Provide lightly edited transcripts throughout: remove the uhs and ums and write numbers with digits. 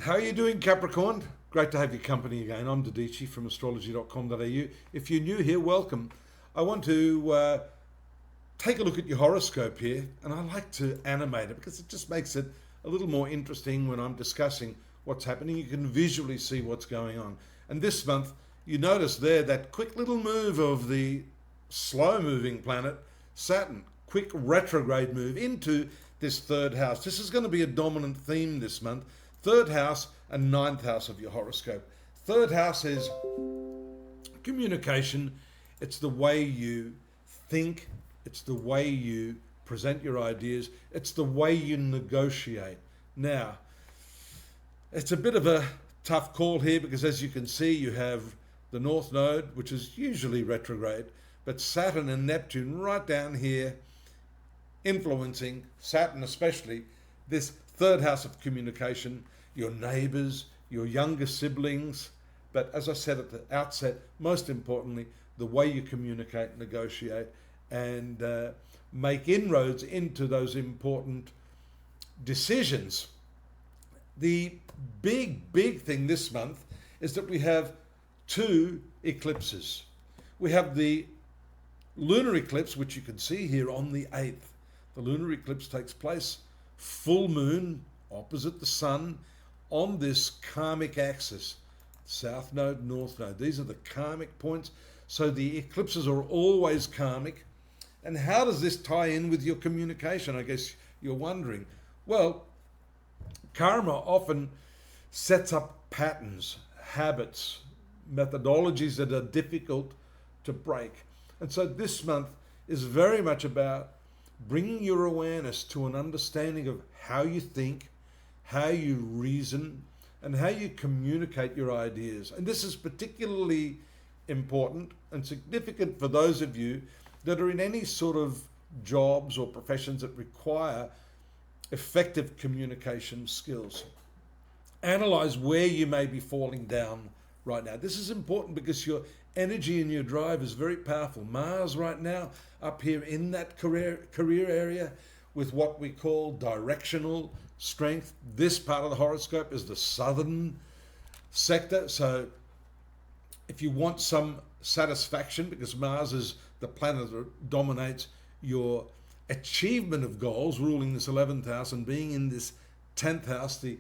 How are you doing, Capricorn? Great to have your company again. I'm Dodici from astrology.com.au. If you're new here, welcome. I want to take a look at your horoscope here, and I like to animate it because it just makes it a little more interesting when I'm discussing what's happening. You can visually see what's going on. And this month, you notice there that quick little move of the slow-moving planet, Saturn, quick retrograde move into this third house. This is going to be a dominant theme this month. Third house and ninth house of your horoscope. Third house is communication. It's the way you think. It's the way you present your ideas. It's the way you negotiate. Now, it's a bit of a tough call here because, as you can see, you have the North Node, which is usually retrograde, but Saturn and Neptune right down here influencing, Saturn especially, this third house of communication, your neighbors, your younger siblings. But as I said at the outset, most importantly, the way you communicate, negotiate, and make inroads into those important decisions. The big thing this month is that we have two eclipses. We have the lunar eclipse, which you can see here on the 8th. The lunar eclipse takes place full moon opposite the sun on this karmic axis, South Node, North Node. These are the karmic points. So the eclipses are always karmic. And how does this tie in with your communication? I guess you're wondering. Well, karma often sets up patterns, habits, methodologies that are difficult to break. And so this month is very much about bringing your awareness to an understanding of how you think, how you reason, and how you communicate your ideas. And this is particularly important and significant for those of you that are in any sort of jobs or professions that require effective communication skills. Analyze where you may be falling down right now. This is important because your energy and your drive is very powerful. Mars right now up here in that career area with what we call directional strength. This part of the horoscope is the southern sector. So if you want some satisfaction, because Mars is the planet that dominates your achievement of goals, ruling this 11th house and being in this 10th house, the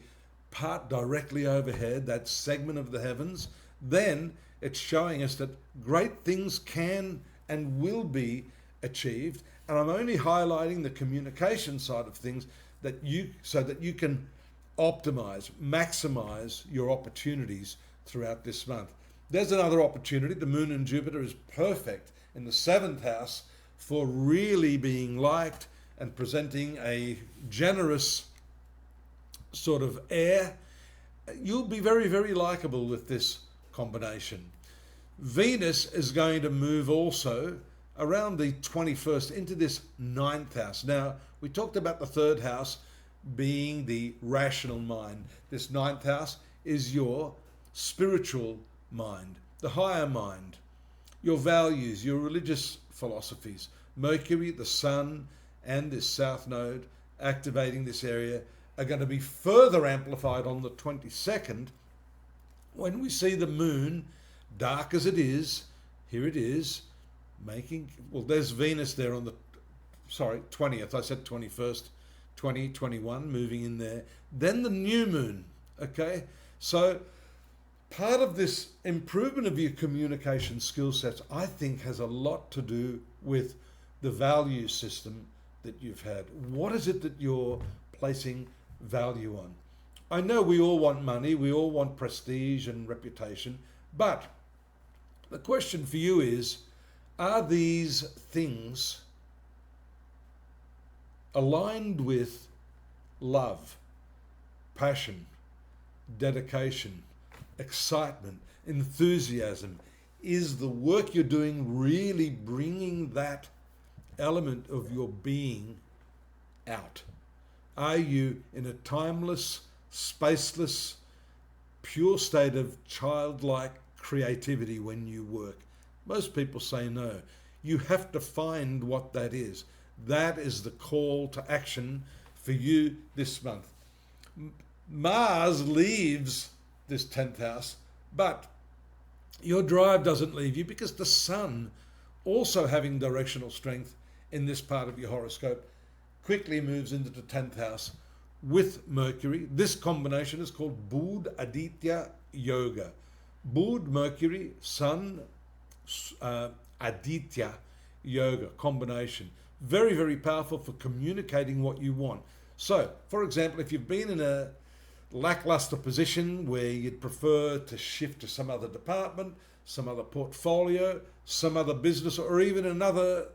part directly overhead, that segment of the heavens, then it's showing us that great things can and will be achieved. And I'm only highlighting the communication side of things so that you can optimize, maximize your opportunities throughout this month. There's another opportunity. The Moon and Jupiter is perfect in the 7th house for really being liked and presenting a generous sort of air. You'll be very likable with this combination. Venus is going to move also around the 21st into this 9th house. Now, we talked about the 3rd house being the rational mind. This 9th house is your spiritual mind, the higher mind, your values, your religious philosophies. Mercury, the sun, and this south node activating this area are going to be further amplified on the 22nd when we see the moon, dark as it is, here it is, there's Venus there on the 20th, I said 21st, 2021, moving in there. Then the new moon, okay? So part of this improvement of your communication skill sets, I think, has a lot to do with the value system that you've had. What is it that you're placing value on? I know we all want money, we all want prestige and reputation, but the question for you is, are these things aligned with love, passion, dedication, excitement, enthusiasm? Is the work you're doing really bringing that element of your being out? Are you in a timeless, spaceless, pure state of childlike creativity when you work? Most people say no. You have to find what that is. That is the call to action for you this month. Mars leaves this 10th house, but your drive doesn't leave you because the sun, also having directional strength in this part of your horoscope, quickly moves into the 10th house with Mercury. This combination is called Bud Aditya Yoga. Bud, Mercury, Sun, Aditya Yoga combination. Very, very powerful for communicating what you want. So, for example, if you've been in a lackluster position where you'd prefer to shift to some other department, some other portfolio, some other business, or even another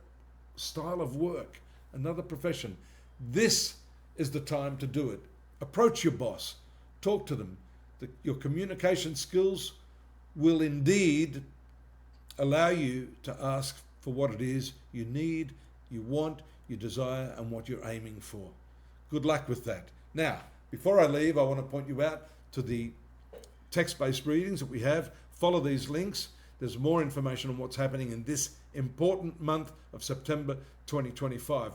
style of work, another profession, this is the time to do it. Approach your boss, talk to them. Your communication skills will indeed allow you to ask for what it is you need, you want, you desire, and what you're aiming for. Good luck with that. Now, before I leave, I want to point you out to the text-based readings that we have. Follow these links. There's more information on what's happening in this important month of September 2025.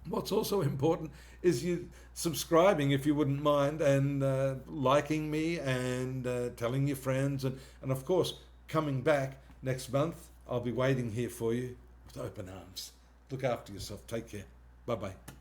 What's also important is you subscribing, if you wouldn't mind, and liking me and telling your friends. And of course, coming back next month, I'll be waiting here for you with open arms. Look after yourself. Take care. Bye-bye.